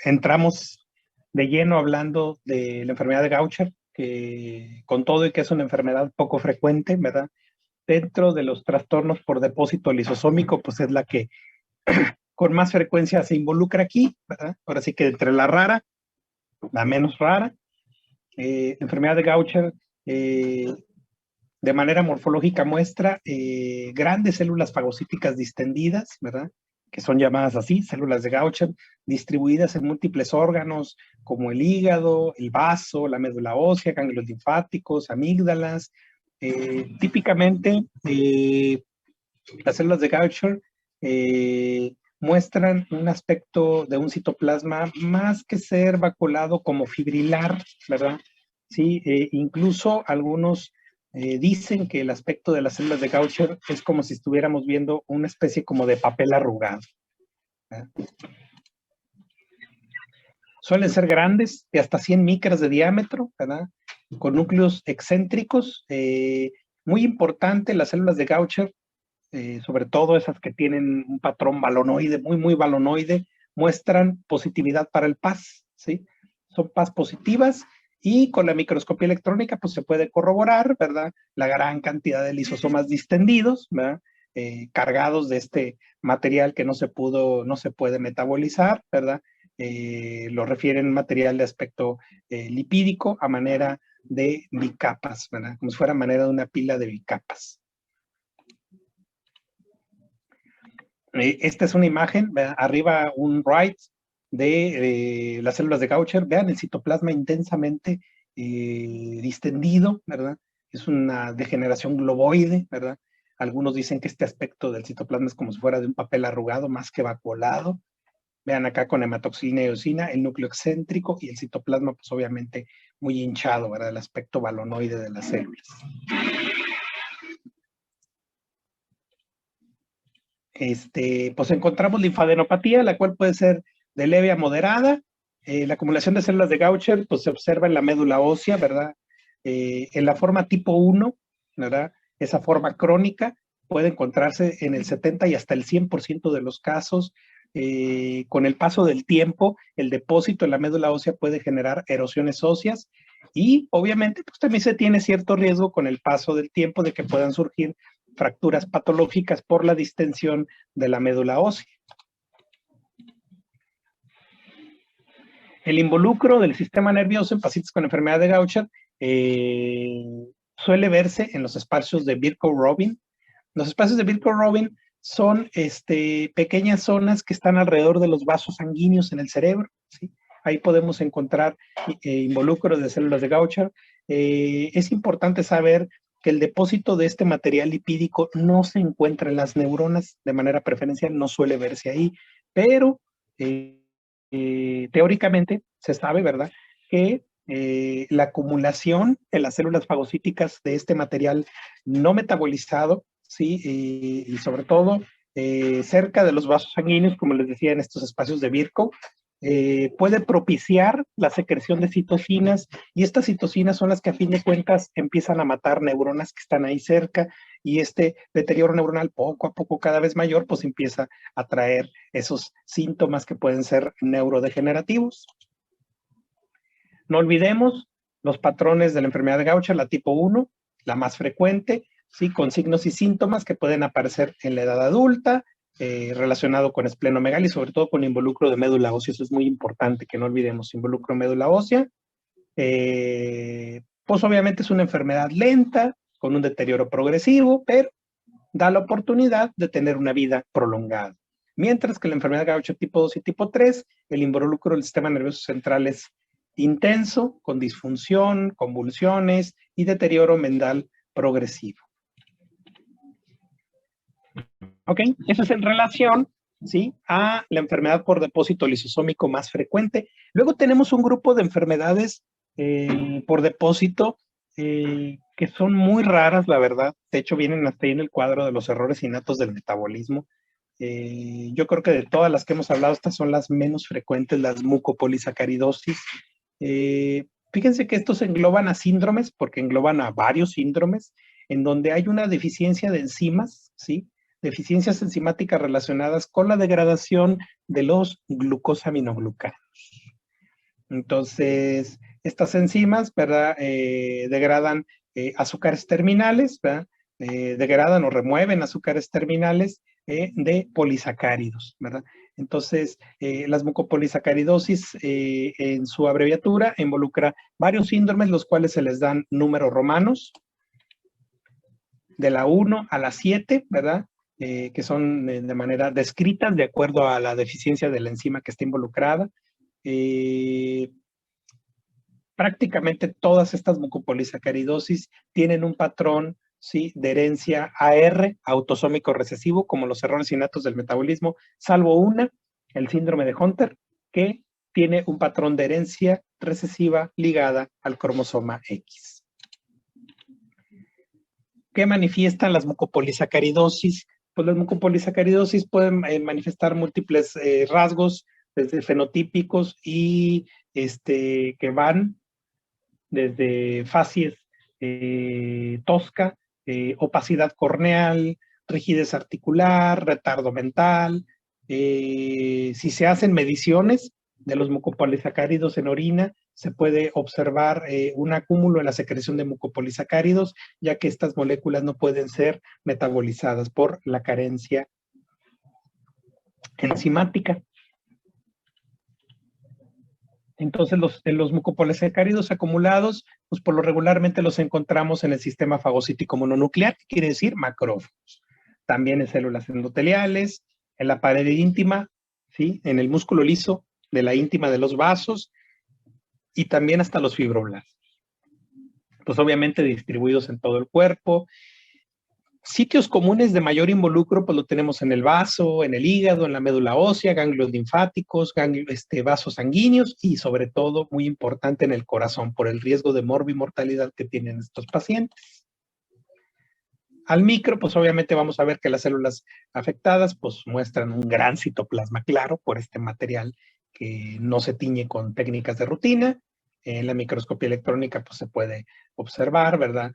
entramos de lleno hablando de la enfermedad de Gaucher, que con todo y que es una enfermedad poco frecuente, ¿verdad? Dentro de los trastornos por depósito lisosómico, pues es la que con más frecuencia se involucra aquí, ¿verdad? Ahora sí que entre la rara, la menos rara. Enfermedad de Gaucher, de manera morfológica muestra grandes células fagocíticas distendidas, ¿verdad? Que son llamadas así, células de Gaucher, distribuidas en múltiples órganos como el hígado, el vaso, la médula ósea, ganglios linfáticos, amígdalas. Típicamente, las células de Gaucher muestran un aspecto de un citoplasma más que ser vaculado como fibrilar, ¿verdad? Sí, incluso algunos dicen que el aspecto de las células de Gaucher es como si estuviéramos viendo una especie como de papel arrugado, ¿verdad? Suelen ser grandes, de hasta 100 micras de diámetro, ¿verdad? Con núcleos excéntricos. Muy importante, las células de Gaucher, sobre todo esas que tienen un patrón balonoide, muy balonoide, muestran positividad para el PAS, ¿sí? Son PAS positivas y con la microscopía electrónica pues se puede corroborar, ¿verdad? La gran cantidad de lisosomas distendidos, ¿verdad? Cargados de este material que no se puede metabolizar, ¿verdad? Lo refieren material de aspecto lipídico a manera de bicapas, ¿verdad? Como si fuera manera de una pila de bicapas. Esta es una imagen, ¿verdad? Arriba un right de las células de Gaucher. Vean el citoplasma intensamente distendido, ¿verdad? Es una degeneración globoide, ¿verdad? Algunos dicen que este aspecto del citoplasma es como si fuera de un papel arrugado más que vacuolado. Vean acá con hematoxilina y eosina, el núcleo excéntrico y el citoplasma, pues obviamente muy hinchado, ¿verdad? El aspecto balonoide de las células. Pues encontramos linfadenopatía, la cual puede ser de leve a moderada. La acumulación de células de Gaucher pues, se observa en la médula ósea, ¿verdad? En la forma tipo 1, ¿verdad? Esa forma crónica puede encontrarse en el 70 y hasta el 100% de los casos. Con el paso del tiempo, el depósito en la médula ósea puede generar erosiones óseas y obviamente pues también se tiene cierto riesgo con el paso del tiempo de que puedan surgir fracturas patológicas por la distensión de la médula ósea. El involucro del sistema nervioso en pacientes con enfermedad de Gaucher suele verse en los espacios de Bircow-Robin. Los espacios de Bircow-Robin son pequeñas zonas que están alrededor de los vasos sanguíneos en el cerebro, ¿sí? Ahí podemos encontrar involucros de células de Gaucher. Es importante saber que el depósito de este material lipídico no se encuentra en las neuronas de manera preferencial, no suele verse ahí, pero teóricamente se sabe, ¿verdad?, que la acumulación en las células fagocíticas de este material no metabolizado, ¿sí? Y sobre todo cerca de los vasos sanguíneos, como les decía, en estos espacios de Bircow, puede propiciar la secreción de citocinas, y estas citocinas son las que a fin de cuentas empiezan a matar neuronas que están ahí cerca, y este deterioro neuronal poco a poco cada vez mayor, pues empieza a traer esos síntomas que pueden ser neurodegenerativos. No olvidemos los patrones de la enfermedad de Gaucher, la tipo 1, la más frecuente, ¿sí? Con signos y síntomas que pueden aparecer en la edad adulta, relacionado con esplenomegalia y sobre todo con involucro de médula ósea. Eso es muy importante que no olvidemos, involucro de médula ósea. Pues obviamente es una enfermedad lenta, con un deterioro progresivo, pero da la oportunidad de tener una vida prolongada. Mientras que la enfermedad de Gaucher tipo 2 y tipo 3, el involucro del sistema nervioso central es intenso, con disfunción, convulsiones y deterioro mental progresivo. ¿Ok? Eso es en relación, ¿sí?, a la enfermedad por depósito lisosómico más frecuente. Luego tenemos un grupo de enfermedades por depósito que son muy raras, la verdad. De hecho, vienen hasta ahí en el cuadro de los errores innatos del metabolismo. Yo creo que de todas las que hemos hablado, estas son las menos frecuentes, las mucopolisacaridosis. Fíjense que estos engloban a síndromes, porque engloban a varios síndromes, en donde hay una deficiencia de enzimas, ¿sí?, deficiencias enzimáticas relacionadas con la degradación de los glucosaminoglucanos. Entonces, estas enzimas, ¿verdad? Degradan azúcares terminales, ¿verdad? Degradan o remueven azúcares terminales de polisacáridos, ¿verdad? Entonces, las mucopolisacaridosis, en su abreviatura, involucra varios síndromes, los cuales se les dan números romanos, de la 1 a la 7, ¿verdad? Que son de manera descritas de acuerdo a la deficiencia de la enzima que está involucrada. Prácticamente todas estas mucopolisacaridosis tienen un patrón, ¿sí?, de herencia AR, autosómico recesivo, como los errores innatos del metabolismo, salvo una, el síndrome de Hunter, que tiene un patrón de herencia recesiva ligada al cromosoma X. ¿Qué manifiestan las mucopolisacaridosis? Pues las mucopolisacaridosis pueden manifestar múltiples rasgos, desde fenotípicos y que van desde facies tosca, opacidad corneal, rigidez articular, retardo mental. Si se hacen mediciones de los mucopolisacáridos en orina, se puede observar un acúmulo en la secreción de mucopolisacáridos, ya que estas moléculas no pueden ser metabolizadas por la carencia enzimática. Entonces, los mucopolisacáridos acumulados, pues por lo regularmente los encontramos en el sistema fagocítico mononuclear, que quiere decir macrófagos. También en células endoteliales, en la pared íntima, ¿sí?, en el músculo liso de la íntima de los vasos y también hasta los fibroblastos. Pues obviamente distribuidos en todo el cuerpo. Sitios comunes de mayor involucro, pues lo tenemos en el vaso, en el hígado, en la médula ósea, ganglios linfáticos, vasos sanguíneos y sobre todo, muy importante, en el corazón, por el riesgo de morbimortalidad que tienen estos pacientes. Al micro, pues obviamente vamos a ver que las células afectadas pues muestran un gran citoplasma claro por este material que no se tiñe con técnicas de rutina. En la microscopía electrónica pues se puede observar, ¿verdad?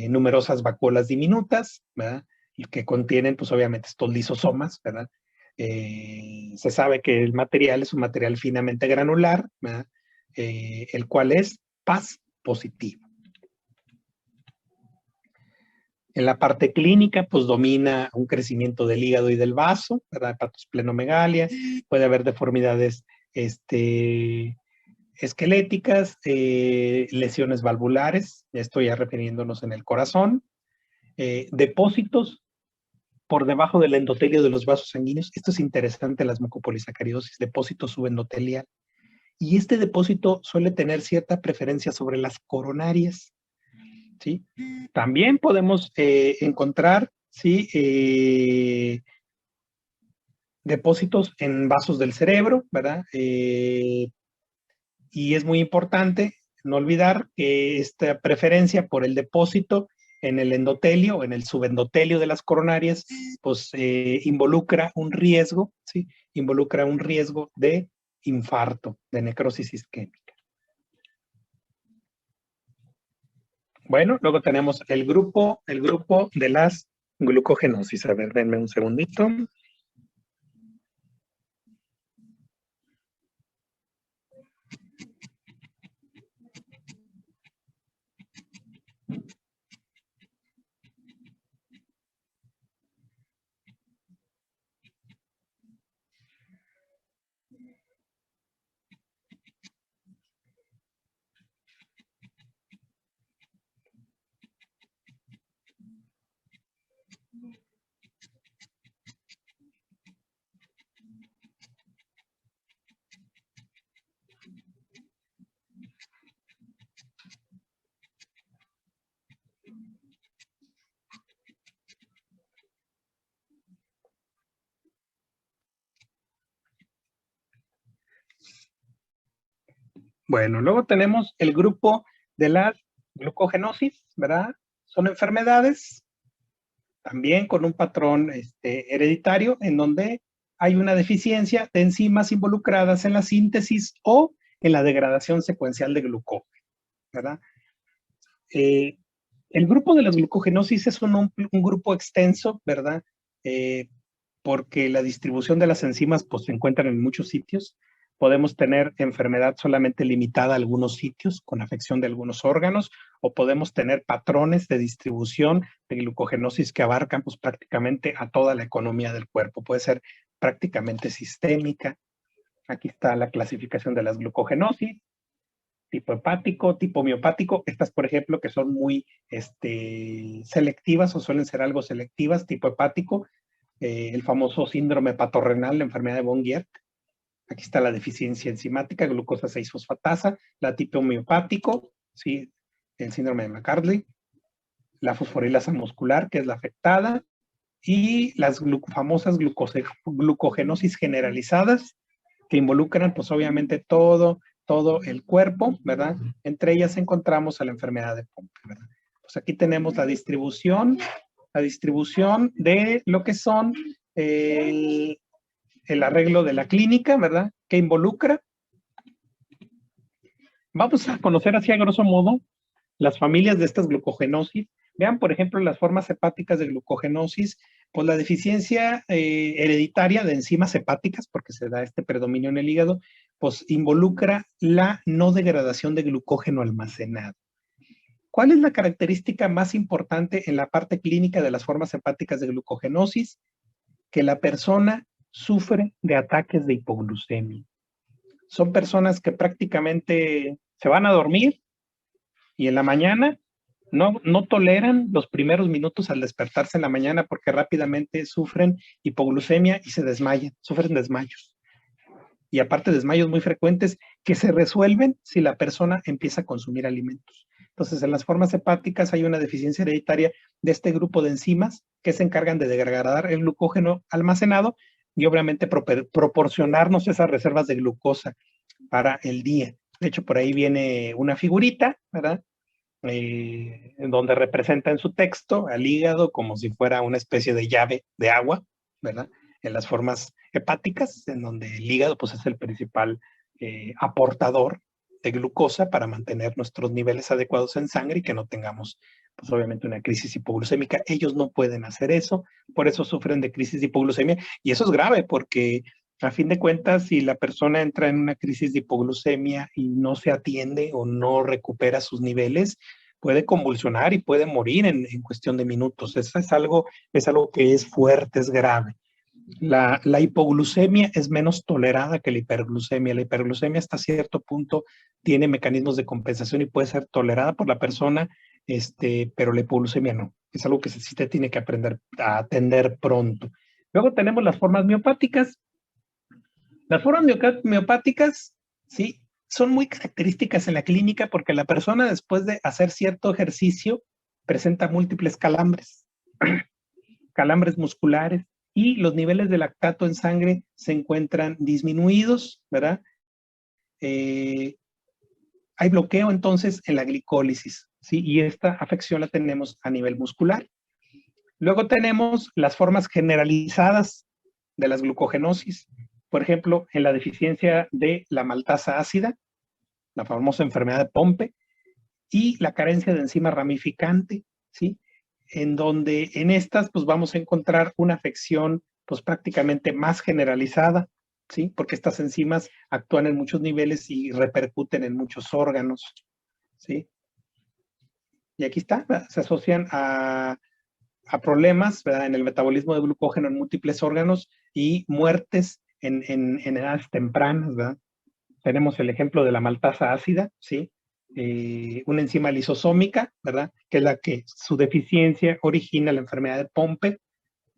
Numerosas vacuolas diminutas, ¿verdad? Y que contienen pues obviamente estos lisosomas, ¿verdad? Se sabe que el material es un material finamente granular, ¿verdad? El cual es Paz positivo. En la parte clínica, pues domina un crecimiento del hígado y del vaso, ¿verdad? Hepatosplenomegalia, puede haber deformidades esqueléticas, lesiones valvulares, estoy ya refiriéndonos en el corazón, depósitos por debajo del endotelio de los vasos sanguíneos. Esto es interesante, las mucopolisacaridosis, depósito subendotelial. Y este depósito suele tener cierta preferencia sobre las coronarias, ¿sí? También podemos encontrar, ¿sí?, depósitos en vasos del cerebro, ¿verdad? Y es muy importante no olvidar que esta preferencia por el depósito en el endotelio, en el subendotelio de las coronarias, pues involucra un riesgo, ¿sí? Involucra un riesgo de infarto, de necrosis isquémica. Bueno, luego tenemos el grupo de las glucogenosis. A ver, denme un segundito. Bueno, luego tenemos el grupo de la glucogenosis, ¿verdad? Son enfermedades también con un patrón hereditario en donde hay una deficiencia de enzimas involucradas en la síntesis o en la degradación secuencial de glucógeno, ¿verdad? El grupo de las glucogenosis es un grupo extenso, ¿verdad? porque la distribución de las enzimas pues, se encuentran en muchos sitios. Podemos tener enfermedad solamente limitada a algunos sitios con afección de algunos órganos, o podemos tener patrones de distribución de glucogenosis que abarcan pues, prácticamente a toda la economía del cuerpo. Puede ser prácticamente sistémica. Aquí está la clasificación de las glucogenosis, tipo hepático, tipo miopático. Estas, por ejemplo, que son muy selectivas o suelen ser algo selectivas, tipo hepático, el famoso síndrome hepatorrenal, la enfermedad de Von-Guert. Aquí está la deficiencia enzimática, glucosa 6-fosfatasa, la tipo miopático, ¿sí? El síndrome de McArdle, la fosforilasa muscular, que es la afectada, y las famosas glucogenosis generalizadas, que involucran, pues obviamente, todo el cuerpo, ¿verdad? Entre ellas encontramos a la enfermedad de Pompe, ¿verdad? Pues aquí tenemos la distribución de lo que son el arreglo de la clínica, ¿verdad? Que involucra. Vamos a conocer así a grosso modo las familias de estas glucogenosis. Vean, por ejemplo, las formas hepáticas de glucogenosis, pues la deficiencia hereditaria de enzimas hepáticas, porque se da este predominio en el hígado, pues involucra la no degradación de glucógeno almacenado. ¿Cuál es la característica más importante en la parte clínica de las formas hepáticas de glucogenosis? Que la persona sufre de ataques de hipoglucemia. Son personas que prácticamente se van a dormir y en la mañana no toleran los primeros minutos al despertarse en la mañana porque rápidamente sufren hipoglucemia y se desmayan, sufren desmayos. Y aparte desmayos muy frecuentes que se resuelven si la persona empieza a consumir alimentos. Entonces, en las formas hepáticas hay una deficiencia hereditaria de este grupo de enzimas que se encargan de degradar el glucógeno almacenado y obviamente proporcionarnos esas reservas de glucosa para el día. De hecho, por ahí viene una figurita, ¿verdad? Donde representa en su texto al hígado como si fuera una especie de llave de agua, ¿verdad? En las formas hepáticas, en donde el hígado pues, es el principal aportador de glucosa para mantener nuestros niveles adecuados en sangre y que no tengamos, pues obviamente, una crisis hipoglucémica. Ellos no pueden hacer eso, por eso sufren de crisis de hipoglucemia, y eso es grave porque a fin de cuentas, si la persona entra en una crisis de hipoglucemia y no se atiende o no recupera sus niveles, puede convulsionar y puede morir en cuestión de minutos. Eso es algo que es fuerte, es grave. La hipoglucemia es menos tolerada que la hiperglucemia. La hiperglucemia hasta cierto punto tiene mecanismos de compensación y puede ser tolerada por la persona, pero la hipoglucemia no. Es algo que sí se tiene que aprender a atender pronto. Luego tenemos las formas miopáticas. Las formas miopáticas, sí, son muy características en la clínica porque la persona después de hacer cierto ejercicio presenta múltiples calambres, calambres musculares, y los niveles de lactato en sangre se encuentran disminuidos, ¿verdad? Hay bloqueo entonces en la glicólisis, ¿sí? Y esta afección la tenemos a nivel muscular. Luego tenemos las formas generalizadas de las glucogenosis. Por ejemplo, en la deficiencia de la maltasa ácida, la famosa enfermedad de Pompe, y la carencia de enzima ramificante, ¿sí? En donde en estas pues vamos a encontrar una afección pues prácticamente más generalizada, ¿sí? Porque estas enzimas actúan en muchos niveles y repercuten en muchos órganos, ¿sí? Y aquí está, ¿verdad? Se asocian a problemas, ¿verdad? En el metabolismo de glucógeno en múltiples órganos y muertes en edades tempranas, ¿verdad? Tenemos el ejemplo de la maltasa ácida, ¿sí? Una enzima lisosómica, ¿verdad? Que es la que su deficiencia origina la enfermedad de Pompe,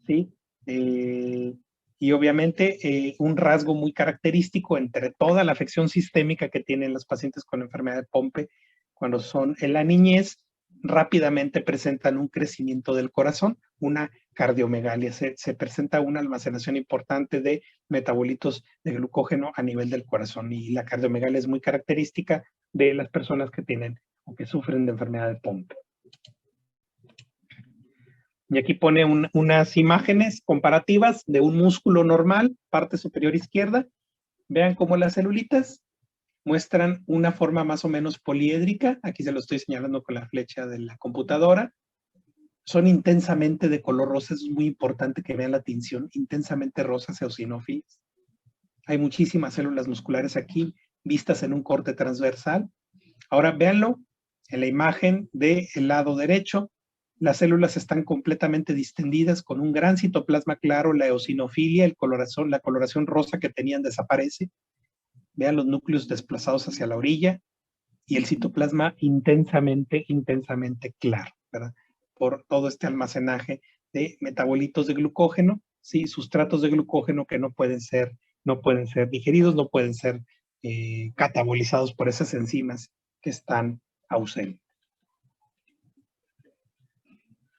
¿sí? Y obviamente un rasgo muy característico entre toda la afección sistémica que tienen los pacientes con enfermedad de Pompe, cuando son en la niñez, rápidamente presentan un crecimiento del corazón, una cardiomegalia, se presenta una almacenación importante de metabolitos de glucógeno a nivel del corazón, y la cardiomegalia es muy característica de las personas que tienen o que sufren de enfermedad de Pompe. Y aquí pone unas imágenes comparativas de un músculo normal, parte superior izquierda. Vean cómo las celulitas muestran una forma más o menos poliédrica. Aquí se lo estoy señalando con la flecha de la computadora. son intensamente de color rosa. Es muy importante que vean la tinción, intensamente rosas eosinófilas. Hay muchísimas células musculares aquí, vistas en un corte transversal. Ahora véanlo en la imagen del lado derecho. Las células están completamente distendidas con un gran citoplasma claro, la eosinofilia, la coloración rosa que tenían desaparece. Vean los núcleos desplazados hacia la orilla y el citoplasma intensamente claro, ¿verdad? Por todo este almacenaje de metabolitos de glucógeno, ¿sí? Sustratos de glucógeno que no pueden ser digeridos, no pueden ser catabolizados por esas enzimas que están ausentes.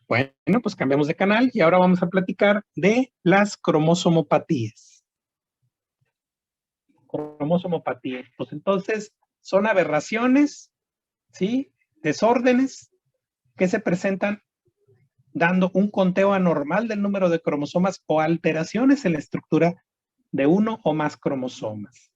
Bueno, pues cambiamos de canal y ahora vamos a platicar de las cromosomopatías. Cromosomopatías, pues entonces son aberraciones, ¿sí? Desórdenes que se presentan dando un conteo anormal del número de cromosomas o alteraciones en la estructura de uno o más cromosomas.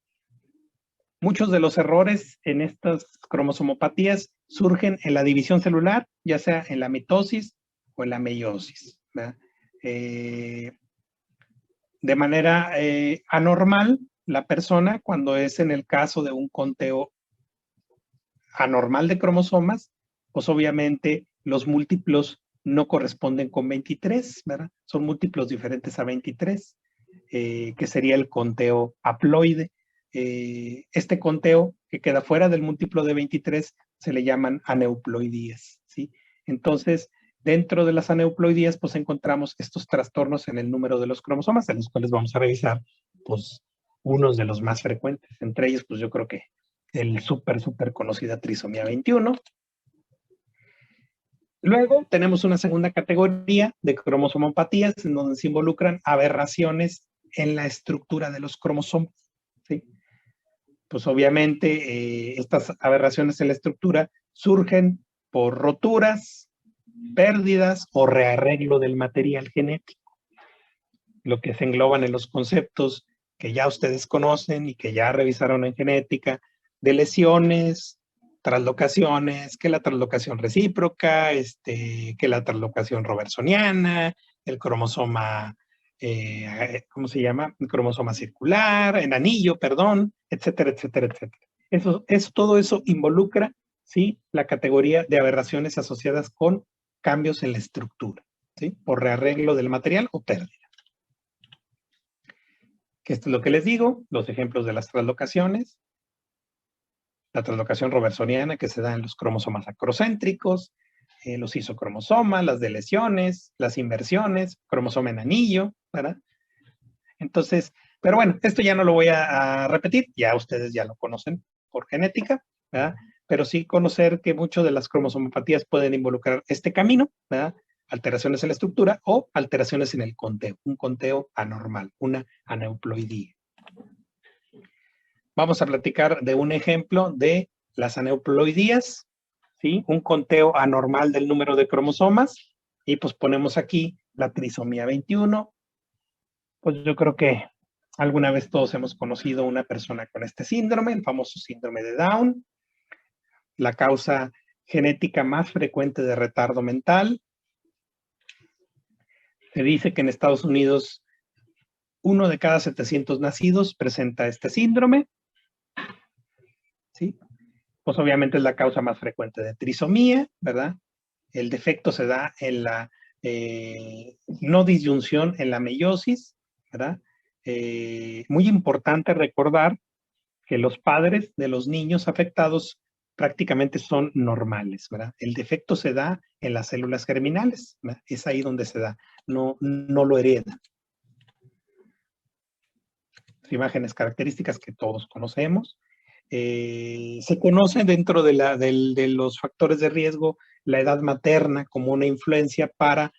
Muchos de los errores en estas cromosomopatías surgen en la división celular, ya sea en la mitosis o en la meiosis. De manera anormal, la persona, cuando es en el caso de un conteo anormal de cromosomas, pues obviamente los múltiplos no corresponden con 23, ¿verdad? Son múltiplos diferentes a 23, que sería el conteo haploide. Este conteo que queda fuera del múltiplo de 23 se le llaman aneuploidías, ¿sí? Entonces, dentro de las aneuploidías, pues encontramos estos trastornos en el número de los cromosomas, de los cuales vamos a revisar, pues, unos de los más frecuentes. Entre ellos, pues yo creo que el súper conocida trisomía 21. Luego tenemos una segunda categoría de cromosomopatías en donde se involucran aberraciones en la estructura de los cromosomas, ¿sí? Pues obviamente estas aberraciones en la estructura surgen por roturas, pérdidas o rearreglo del material genético, lo que se engloban en los conceptos que ya ustedes conocen y que ya revisaron en genética, de lesiones, translocaciones, que la translocación recíproca, que la translocación robertsoniana, el cromosoma, ¿cómo se llama? El cromosoma circular, en anillo, perdón, etcétera, etcétera, etcétera. Todo eso involucra, ¿sí?, la categoría de aberraciones asociadas con cambios en la estructura, ¿sí?, por rearreglo del material o pérdida. Que esto es lo que les digo, los ejemplos de las translocaciones. La translocación robertsoniana que se da en los cromosomas acrocéntricos, los isocromosomas, las deleciones, las inversiones, cromosoma en anillo, ¿verdad? Entonces, pero bueno, esto ya no lo voy a repetir, ya ustedes ya lo conocen por genética, ¿verdad? Pero sí conocer que muchas de las cromosomopatías pueden involucrar este camino, ¿verdad? Alteraciones en la estructura o alteraciones en el conteo, un conteo anormal, una aneuploidía. Vamos a platicar de un ejemplo de las aneuploidías, ¿sí? Un conteo anormal del número de cromosomas, y pues ponemos aquí la trisomía 21. Pues yo creo que alguna vez todos hemos conocido una persona con este síndrome, el famoso síndrome de Down, la causa genética más frecuente de retardo mental. Se dice que en Estados Unidos 1 de cada 700 nacidos presenta este síndrome, ¿sí? Pues obviamente es la causa más frecuente de trisomía, ¿verdad? El defecto se da en la no disyunción en la meiosis, ¿verdad? Muy importante recordar que los padres de los niños afectados prácticamente son normales, ¿verdad? El defecto se da en las células germinales, ¿verdad? Es ahí donde se da, no lo heredan. Imágenes características que todos conocemos. Se conoce dentro de los factores de riesgo la edad materna como una influencia para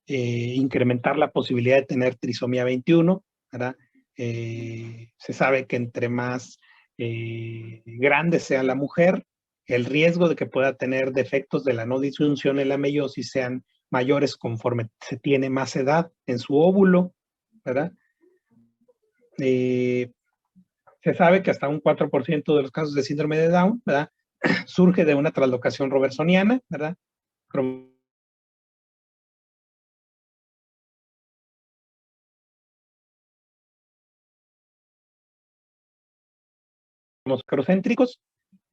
incrementar la posibilidad de tener trisomía 21, ¿verdad? Se sabe que entre más grande sea la mujer, el riesgo de que pueda tener defectos de la no disyunción en la meiosis sean mayores conforme se tiene más edad en su óvulo, ¿verdad? Se sabe que hasta un 4% de los casos de síndrome de Down, ¿verdad?, surge de una translocación robertsoniana, ¿verdad? cromocéntricos.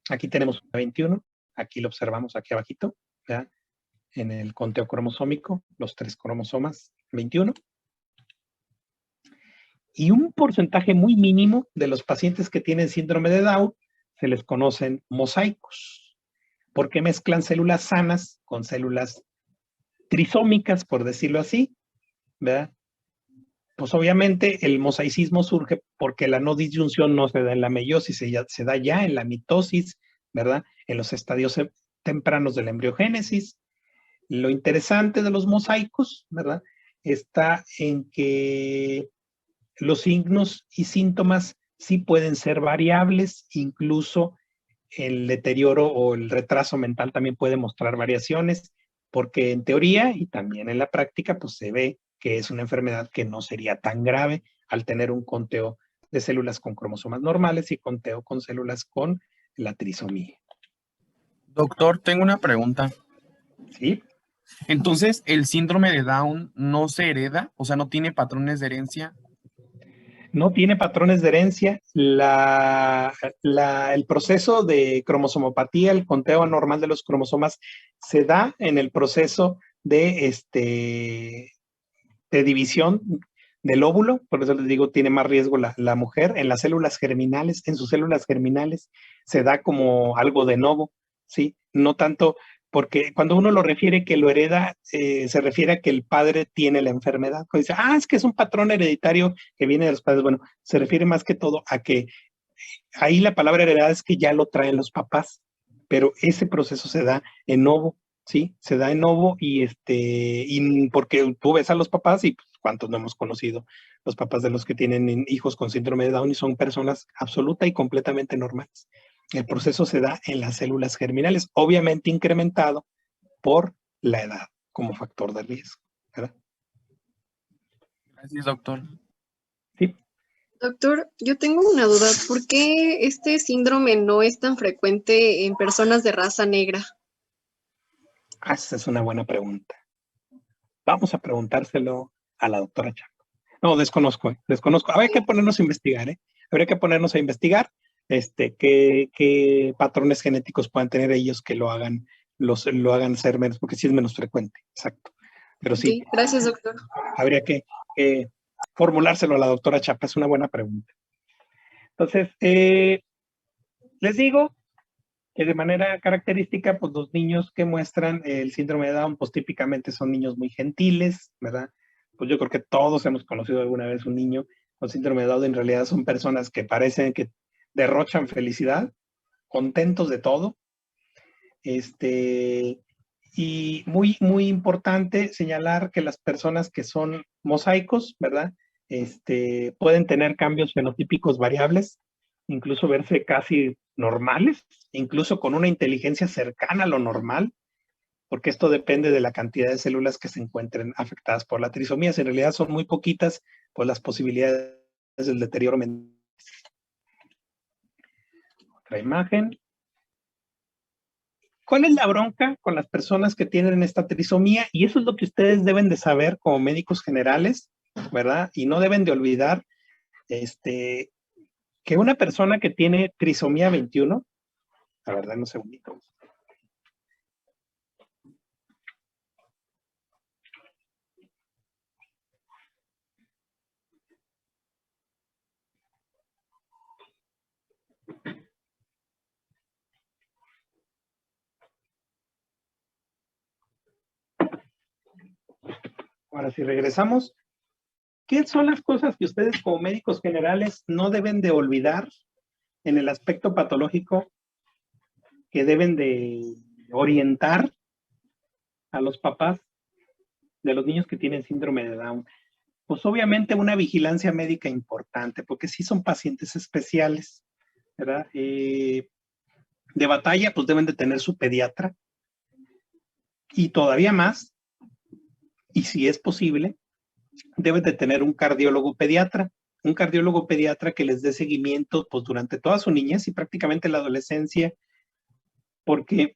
Aquí tenemos una 21, aquí lo observamos aquí abajito, ¿ya? En el conteo cromosómico, los 3 cromosomas 21. Y un porcentaje muy mínimo de los pacientes que tienen síndrome de Down se les conocen mosaicos, porque mezclan células sanas con células trisómicas, por decirlo así, ¿verdad? Pues obviamente el mosaicismo surge porque la no disyunción no se da en la meiosis, se da ya en la mitosis, ¿verdad? En los estadios tempranos de la embriogénesis. Lo interesante de los mosaicos, ¿verdad? Está en que los signos y síntomas sí pueden ser variables, incluso el deterioro o el retraso mental también puede mostrar variaciones, porque en teoría y también en la práctica, pues se ve que es una enfermedad que no sería tan grave al tener un conteo de células con cromosomas normales y conteo con células con la trisomía. Doctor, tengo una pregunta. ¿Sí? Entonces, ¿el síndrome de Down no se hereda? O sea, ¿no tiene patrones de herencia? No tiene patrones de herencia. El proceso de cromosomopatía, el conteo anormal de los cromosomas, se da en el proceso de división del óvulo. Por eso les digo, tiene más riesgo la mujer. En las células germinales, en sus células germinales, se da como algo de novo, ¿sí? No tanto, porque cuando uno lo refiere que lo hereda, se refiere a que el padre tiene la enfermedad. Cuando dice, es que es un patrón hereditario que viene de los padres. Bueno, se refiere más que todo a que ahí la palabra heredad es que ya lo traen los papás, pero ese proceso se da en novo, ¿sí? Se da en novo y porque tú ves a los papás y pues, cuántos no hemos conocido los papás de los que tienen hijos con síndrome de Down y son personas absoluta y completamente normales. El proceso se da en las células germinales, obviamente incrementado por la edad como factor de riesgo, ¿verdad? Gracias, doctor. Sí. Doctor, yo tengo una duda. ¿Por qué este síndrome no es tan frecuente en personas de raza negra? Esa es una buena pregunta. Vamos a preguntárselo a la doctora Chaco. No, desconozco. Habría que ponernos a investigar, ¿eh? Habría que ponernos a investigar qué patrones genéticos puedan tener ellos que lo hagan ser menos, porque sí es menos frecuente, exacto. Pero sí, Ok, gracias, doctor. habría que formulárselo a la doctora Chapa, es una buena pregunta. Entonces, les digo que de manera característica, pues los niños que muestran el síndrome de Down, pues típicamente son niños muy gentiles, ¿verdad? Pues yo creo que todos hemos conocido alguna vez un niño con síndrome de Down, en realidad son personas que parecen que derrochan felicidad, contentos de todo. Y muy, muy importante señalar que las personas que son mosaicos, ¿verdad? Pueden tener cambios fenotípicos variables, incluso verse casi normales, incluso con una inteligencia cercana a lo normal, porque esto depende de la cantidad de células que se encuentren afectadas por la trisomía. Si en realidad son muy poquitas, pues las posibilidades del deterioro mental. Otra imagen. ¿Cuál es la bronca con las personas que tienen esta trisomía? Y eso es lo que ustedes deben de saber como médicos generales, ¿verdad? Y no deben de olvidar que una persona que tiene trisomía 21, la verdad, un segundito. Ahora, si regresamos, ¿qué son las cosas que ustedes como médicos generales no deben de olvidar en el aspecto patológico que deben de orientar a los papás de los niños que tienen síndrome de Down? Pues obviamente una vigilancia médica importante, porque sí son pacientes especiales, ¿verdad? De batalla, pues deben de tener su pediatra y todavía más, y si es posible, deben de tener un cardiólogo pediatra que les dé seguimiento pues durante toda su niñez y prácticamente la adolescencia, porque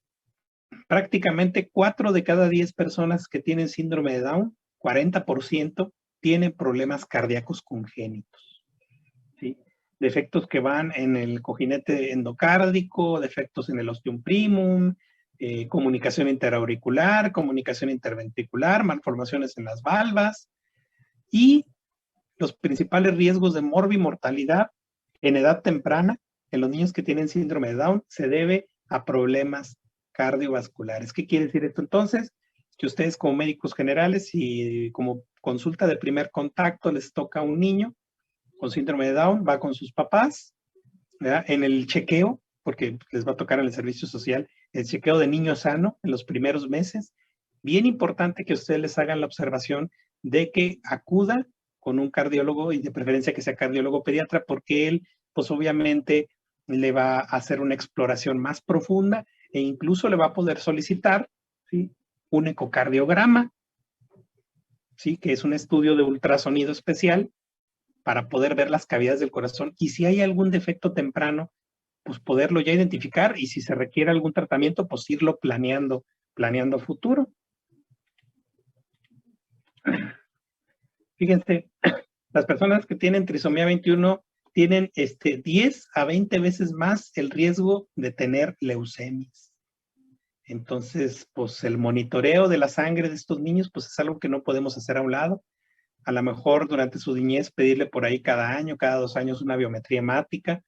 prácticamente 4 de cada 10 personas que tienen síndrome de Down, 40%, tienen problemas cardíacos congénitos, ¿sí? defectos que van en el cojinete endocárdico, defectos en el ostium primum, comunicación interauricular, comunicación interventricular, malformaciones en las valvas y los principales riesgos de morbimortalidad en edad temprana en los niños que tienen síndrome de Down se debe a problemas cardiovasculares. ¿Qué quiere decir esto entonces? Que ustedes como médicos generales y como consulta de primer contacto les toca a un niño con síndrome de Down, va con sus papás, ¿verdad? En el chequeo, porque les va a tocar en el servicio social, el chequeo de niño sano en los primeros meses. Bien importante que ustedes les hagan la observación de que acuda con un cardiólogo y de preferencia que sea cardiólogo pediatra, porque él, pues obviamente, le va a hacer una exploración más profunda e incluso le va a poder solicitar, ¿sí?, un ecocardiograma, ¿sí?, que es un estudio de ultrasonido especial para poder ver las cavidades del corazón y si hay algún defecto temprano, pues poderlo ya identificar y si se requiere algún tratamiento, pues irlo planeando a futuro. Fíjense, las personas que tienen trisomía 21 tienen 10 a 20 veces más el riesgo de tener leucemias. Entonces, pues el monitoreo de la sangre de estos niños, pues es algo que no podemos hacer a un lado. A lo mejor durante su niñez pedirle por ahí cada año, cada 2 años una biometría hemática.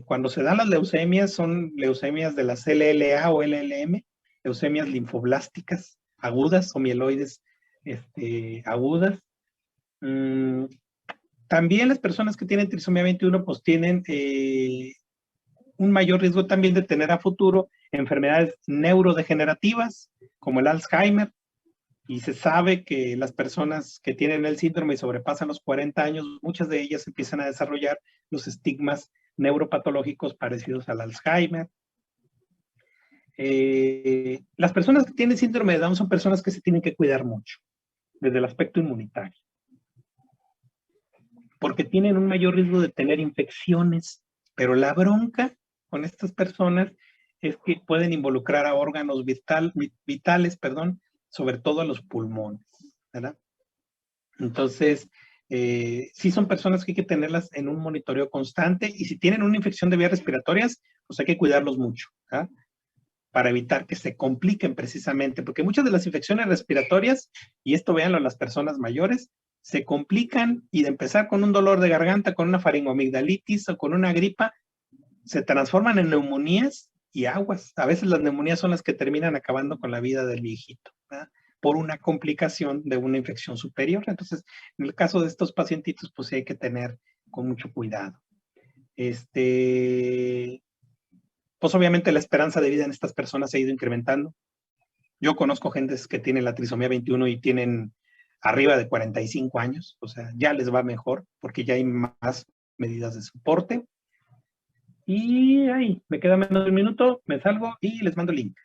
Cuando se dan las leucemias, son leucemias de las LLA o LLM, leucemias linfoblásticas agudas o mieloides agudas. También las personas que tienen trisomía 21 pues tienen un mayor riesgo también de tener a futuro enfermedades neurodegenerativas como el Alzheimer, y se sabe que las personas que tienen el síndrome y sobrepasan los 40 años, muchas de ellas empiezan a desarrollar los estigmas neuropatológicos parecidos al Alzheimer. Las personas que tienen síndrome de Down son personas que se tienen que cuidar mucho desde el aspecto inmunitario, porque tienen un mayor riesgo de tener infecciones, pero la bronca con estas personas es que pueden involucrar a órganos vitales, sobre todo a los pulmones, ¿verdad? Entonces, sí son personas que hay que tenerlas en un monitoreo constante y si tienen una infección de vías respiratorias, pues hay que cuidarlos mucho, ¿verdad?, para evitar que se compliquen precisamente, porque muchas de las infecciones respiratorias, y esto véanlo a las personas mayores, se complican y de empezar con un dolor de garganta, con una faringoamigdalitis o con una gripa, se transforman en neumonías y aguas. A veces las neumonías son las que terminan acabando con la vida del viejito, ¿verdad?, por una complicación de una infección superior. Entonces, en el caso de estos pacientitos, pues sí hay que tener con mucho cuidado. Pues obviamente la esperanza de vida en estas personas se ha ido incrementando. Yo conozco gentes que tienen la trisomía 21 y tienen arriba de 45 años, o sea, ya les va mejor porque ya hay más medidas de soporte. Y ahí, me queda menos de un minuto, me salgo y les mando el link.